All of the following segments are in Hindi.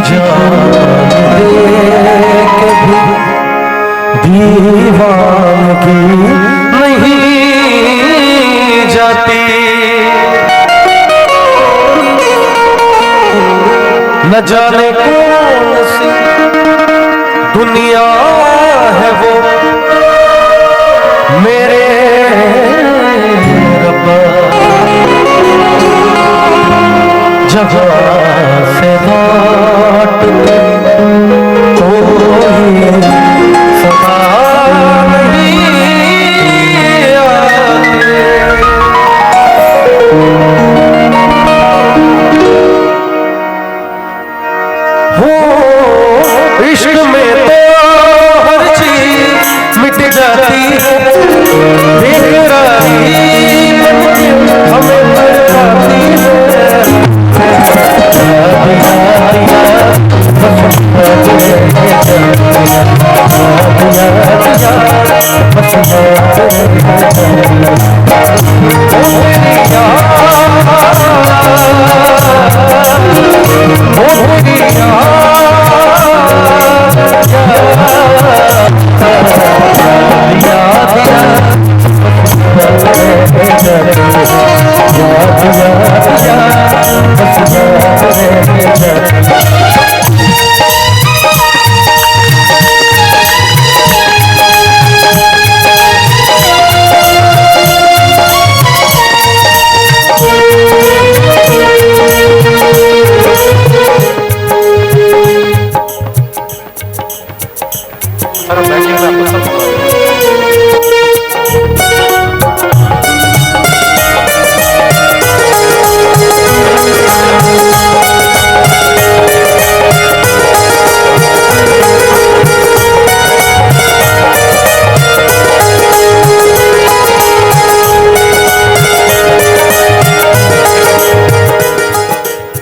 जान दे के भी दीवानगी नहीं जाती। न जाने कौन सी दुनिया है वो मेरे रब्बा, जहाँ से लौट कोई सदा नहीं आती। हो इश्क में तो हर चीज मिट जाती है, बेकरारी हमें बचाती है।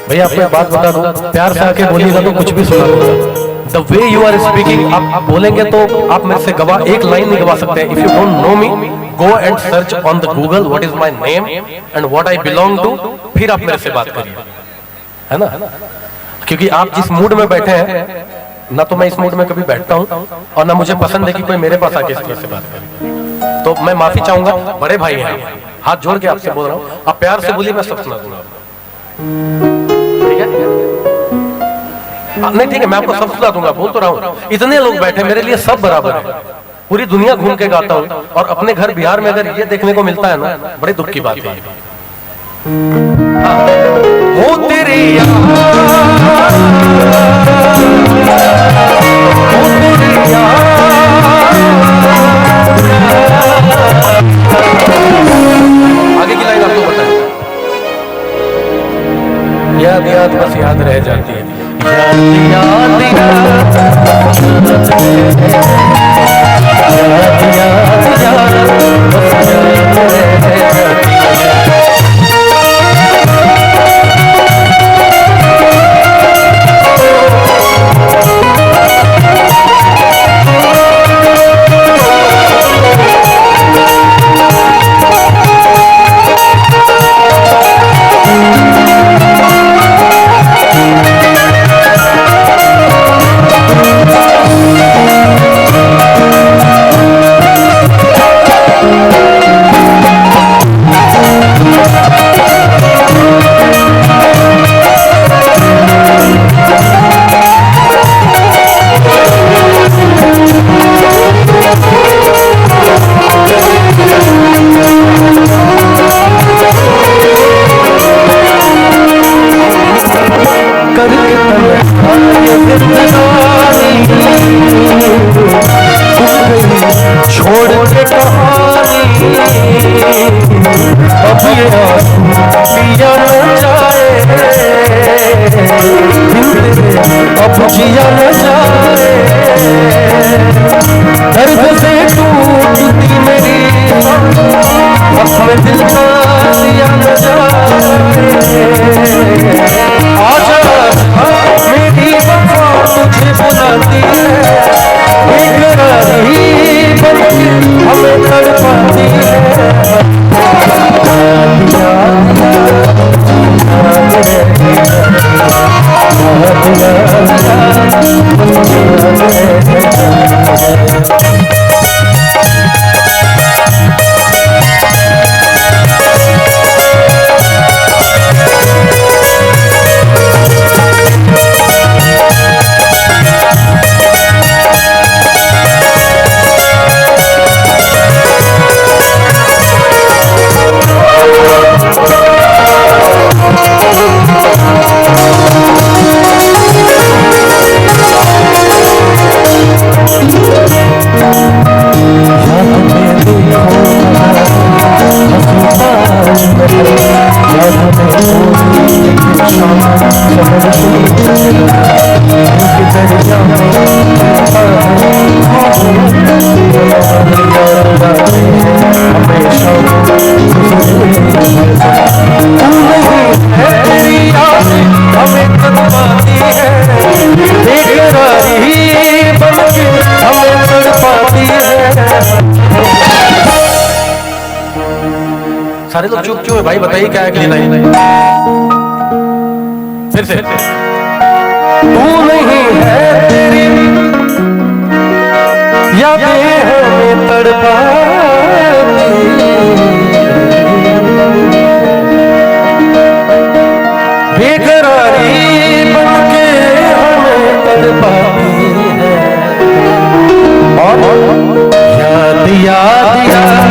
भैया आपको एक बात बता दूं, प्यार से आके बोलिएगा तो कुछ भी सुना दूंगा। The way you are speaking, आप बोलेंगे तो आप मेरे से गवा एक लाइन नहीं गवा सकते। If you don't know me, go and search on the Google what is my name and what I belong to, फिर आप मेरे से बात करिए, है ना? क्योंकि आप जिस मूड में बैठे हैं ना, तो मैं इस मूड में कभी बैठता हूँ और ना मुझे पसंद है कि कोई मेरे पास आके इस तरह से बात करे। तो मैं माफी चाहूंगा, बड़े भाई हैं, हाथ जोड़ के आपसे बोल रहा हूँ, आप प्यार से बोलिए, मैं सब सुना दूंगा। नहीं ठीक है, मैं आपको सब सुना दूंगा, बोल तो रहा हूँ। इतने लोग बैठे, मेरे लिए सब बराबर है। पूरी दुनिया घूम के गाता हूँ और अपने घर बिहार में अगर ये देखने को मिलता है ना, बड़े दुख की बात है। हो तेरी आगे की लाइन आपको बताइए। याद याद बस याद रह जाती है, याद याद छोड़ के कहानी अब ये पिया न जाए, अब जिया न जाए। दर्द से टूटती मेरी अपने दिल का लिया न जाए। आजा मेरी वफा तुझे बुलाती है, बेकरारी हमें तड़पाती है। याद याद सारे लोग चुप क्यों है भाई? बताइए क्या है कि नहीं? फिर से तू नहीं है तेरी यादें हमें तड़पाती, बेकरारी बनके हमें तड़पाती है। और याद याद याद